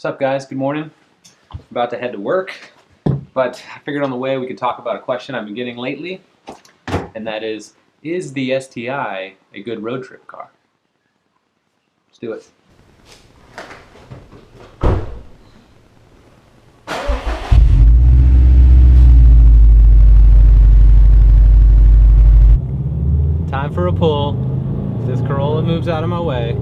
What's up, guys? Good morning. About to head to work, but I figured on the way we could talk about a question I've been getting lately, and that is the STI a good road trip car? Let's do it. Time for a pull. This Corolla moves out of my way.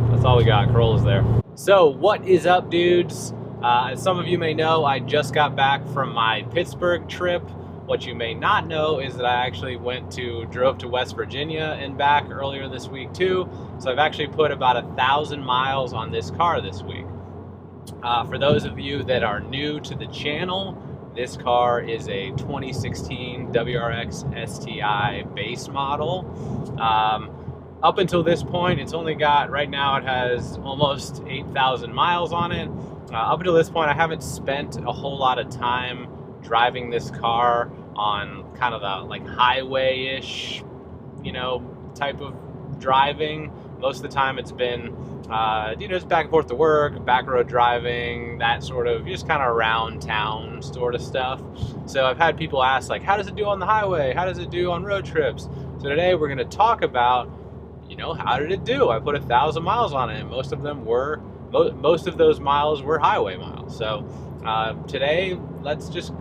That's all we got. Corolla's there. So what is up, dudes? As some of you may know, I just got back from my Pittsburgh trip. What you may not know is that I actually drove to West Virginia and back earlier this week too. So I've actually put about 1,000 miles on this car this week. For those of you that are new to the channel, this car is a 2016 WRX STI base model. Up until this point, it's only got, right now it has almost 8,000 miles on it. Up until this point, I haven't spent a whole lot of time driving this car on kind of the like highway-ish, type of driving. Most of the time it's been, just back and forth to work, back road driving, that sort of, just kind of around town sort of stuff. So I've had people ask, like, how does it do on the highway? How does it do on road trips? So today we're going to talk about, how did it do? I put 1,000 miles on it, and most of those miles were highway miles. So today, let's just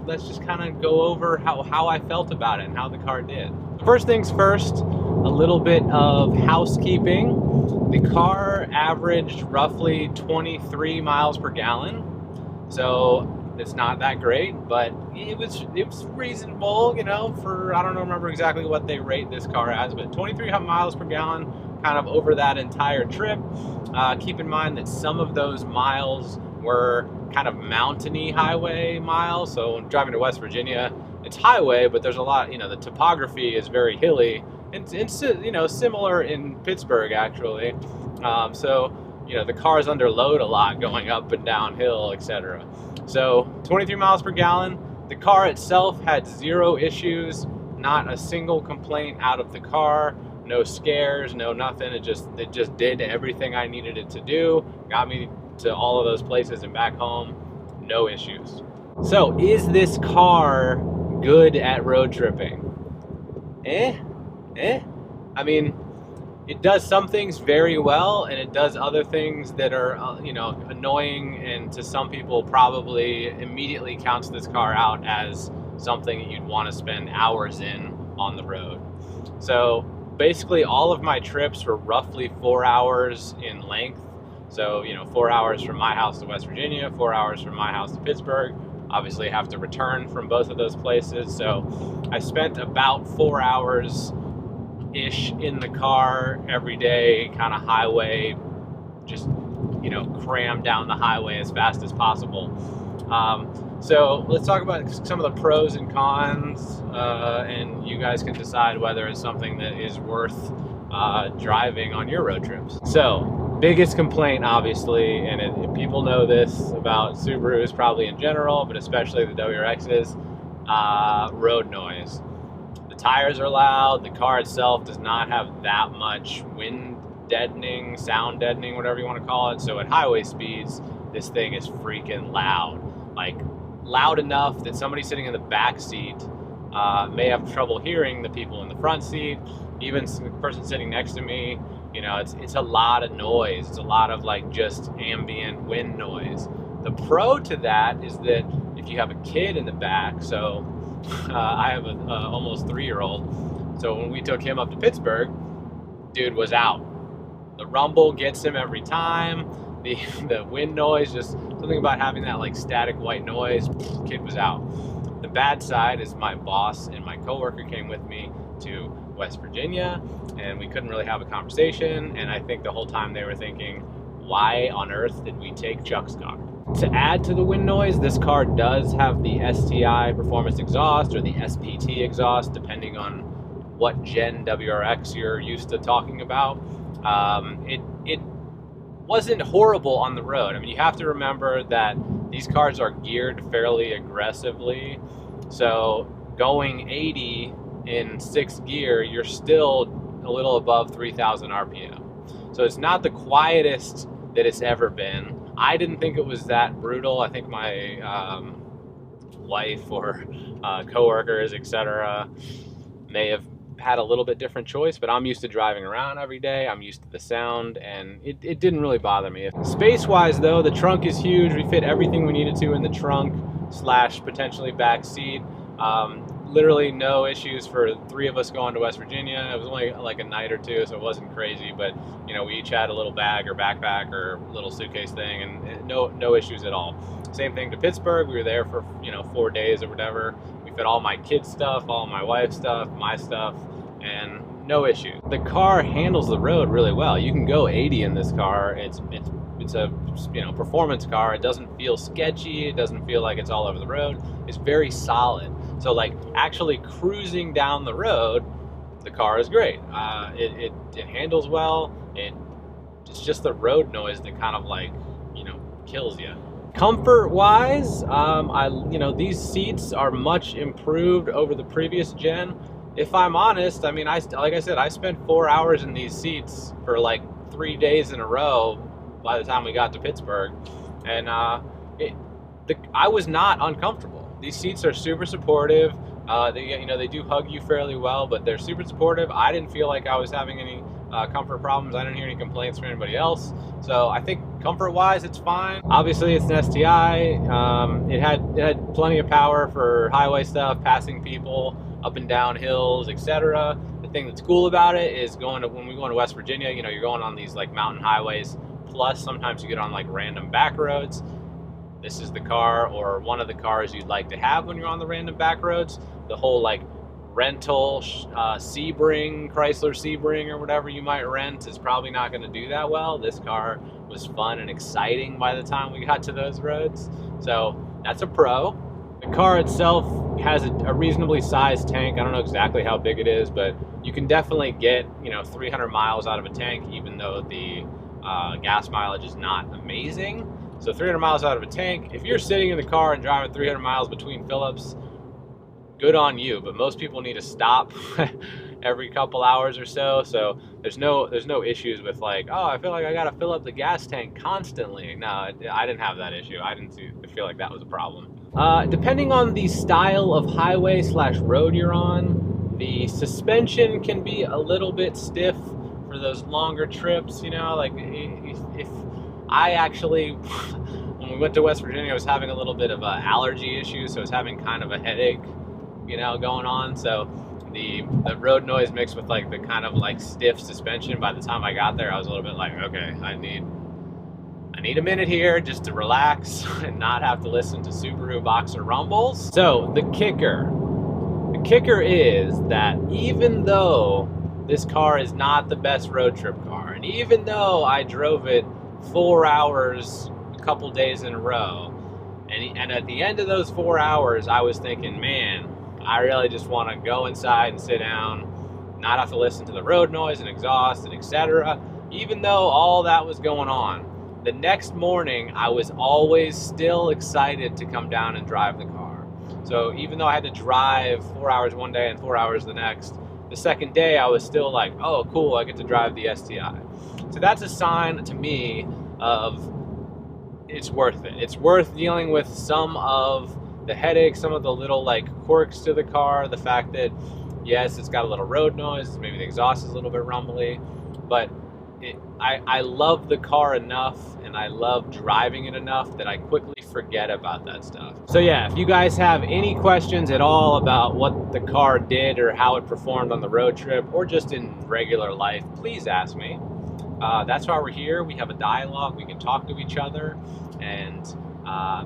kind of go over how I felt about it and how the car did. First things first, a little bit of housekeeping. The car averaged roughly 23 miles per gallon. So it's not that great, but it was reasonable, for, I don't remember exactly what they rate this car as, but 23 miles per gallon kind of over that entire trip. Keep in mind that some of those miles were kind of mountainy highway miles. So when driving to West Virginia, it's highway, but there's a lot, the topography is very hilly. It's similar in Pittsburgh, actually. The car's under load a lot going up and downhill, etc. So 23 miles per gallon. The car itself had zero issues, not a single complaint out of the car, no scares, no nothing. It just did everything I needed it to do, got me to all of those places and back home, no issues. So is this car good at road tripping? I mean, it does some things very well, and it does other things that are, annoying, and to some people probably immediately counts this car out as something that you'd want to spend hours in on the road. So basically all of my trips were roughly 4 hours in length. So, 4 hours from my house to West Virginia, 4 hours from my house to Pittsburgh. Obviously have to return from both of those places. So I spent about 4 hours ish in the car every day, kind of highway, just cram down the highway as fast as possible. So let's talk about some of the pros and cons, and you guys can decide whether it's something that is worth driving on your road trips. So biggest complaint, obviously, and people know this about Subarus probably in general, but especially the WRXs, road noise. The tires are loud. The car itself does not have that much wind deadening, sound deadening, whatever you want to call it. So at highway speeds, this thing is freaking loud. Like, loud enough that somebody sitting in the back seat may have trouble hearing the people in the front seat. Even the person sitting next to me, it's a lot of noise. It's a lot of just ambient wind noise. The pro to that is that if you have a kid in the back, so I have a almost 3-year-old, so when we took him up to Pittsburgh, dude was out. The rumble gets him every time. The wind noise, just something about having that static white noise, kid was out. The bad side is my boss and my coworker came with me to West Virginia, and we couldn't really have a conversation, and I think the whole time they were thinking, why on earth did we take Chuck's car? To add to the wind noise, this car does have the STI performance exhaust, or the SPT exhaust, depending on what gen WRX you're used to talking about. It wasn't horrible on the road. I mean, you have to remember that these cars are geared fairly aggressively, so going 80 in 6th gear, you're still a little above 3,000 RPM. So it's not the quietest that it's ever been. I didn't think it was that brutal. I think my wife or coworkers, etc., may have had a little bit different choice, but I'm used to driving around every day. I'm used to the sound, and it didn't really bother me. Space-wise, though, the trunk is huge. We fit everything we needed to in the trunk / potentially back seat. Literally no issues for 3 of us going to West Virginia. It was only like a night or 2, so it wasn't crazy, but you know, we each had a little bag or backpack or little suitcase thing, and no issues at all. Same thing to Pittsburgh. We were there for 4 days or whatever. We fit all my kids' stuff, all my wife's stuff, my stuff, and no issue. The car handles the road really well. You can go 80 in this car. It's a performance car. It doesn't feel sketchy. It doesn't feel like it's all over the road. It's very solid. So like actually cruising down the road, the car is great. It handles well. It's just the road noise that kind of like kills you. Comfort wise, these seats are much improved over the previous gen. If I'm honest, I mean, like I said, I spent 4 hours in these seats for like 3 days in a row by the time we got to Pittsburgh, and I was not uncomfortable. These seats are super supportive. They do hug you fairly well, but they're super supportive. I didn't feel like I was having any comfort problems. I didn't hear any complaints from anybody else. So I think comfort-wise, it's fine. Obviously, it's an STI. It had plenty of power for highway stuff, passing people up and down hills, etc. The thing that's cool about it is when we go into West Virginia, you're going on these like mountain highways. Plus, sometimes you get on like random back roads. This is the car or one of the cars you'd like to have when you're on the random back roads. The whole like rental Sebring, Chrysler Sebring or whatever you might rent is probably not going to do that well. This car was fun and exciting by the time we got to those roads. So that's a pro. The car itself has a reasonably sized tank. I don't know exactly how big it is, but you can definitely get 300 miles out of a tank, even though the gas mileage is not amazing. So 300 miles out of a tank. If you're sitting in the car and driving 300 miles between fill-ups, good on you. But most people need to stop every couple hours or so. So there's no issues with like, oh, I feel like I gotta fill up the gas tank constantly. No, I didn't have that issue. I didn't feel like that was a problem. Depending on the style of highway / road you're on, the suspension can be a little bit stiff for those longer trips. Like if I actually, when we went to West Virginia, I was having a little bit of an allergy issue, so I was having kind of a headache, going on. So the road noise mixed with like the kind of like stiff suspension, by the time I got there, I was a little bit like, okay, I need a minute here just to relax and not have to listen to Subaru boxer rumbles. So the kicker is that even though this car is not the best road trip car, and even though I drove it 4 hours a couple days in a row, and at the end of those 4 hours I was thinking, man, I really just want to go inside and sit down, not have to listen to the road noise and exhaust and etc. Even though all that was going on, the next morning I was always still excited to come down and drive the car. So even though I had to drive 4 hours one day and 4 hours the next, the second day I was still like, oh cool, I get to drive the STI. So that's a sign to me of it's worth it. It's worth dealing with some of the headaches, some of the little like quirks to the car, the fact that yes, it's got a little road noise, maybe the exhaust is a little bit rumbly, but I love the car enough and I love driving it enough that I quickly forget about that stuff. So yeah, if you guys have any questions at all about what the car did or how it performed on the road trip or just in regular life, please ask me. That's why we're here. We have a dialogue. We can talk to each other and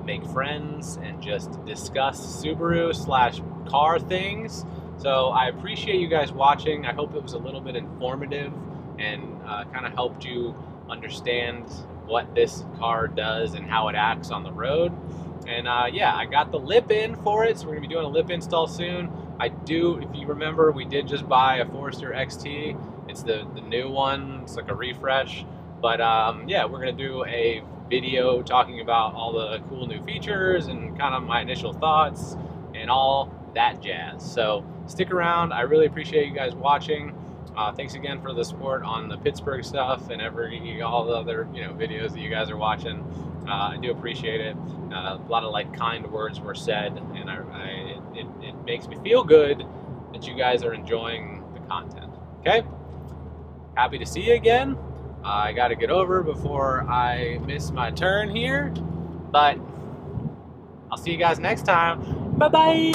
make friends and just discuss Subaru / car things. So I appreciate you guys watching. I hope it was a little bit informative and kind of helped you understand what this car does and how it acts on the road. And yeah, I got the lip in for it, so we're gonna be doing a lip install soon. If you remember, we did just buy a Forester XT. It's the new one. It's like a refresh. But yeah, we're gonna do a video talking about all the cool new features and kind of my initial thoughts and all that jazz. So stick around. I really appreciate you guys watching. Thanks again for the support on the Pittsburgh stuff and all the other videos that you guys are watching. I do appreciate it. A lot of kind words were said, and it makes me feel good that you guys are enjoying the content. Okay, happy to see you again. I got to get over before I miss my turn here, but I'll see you guys next time. Bye bye.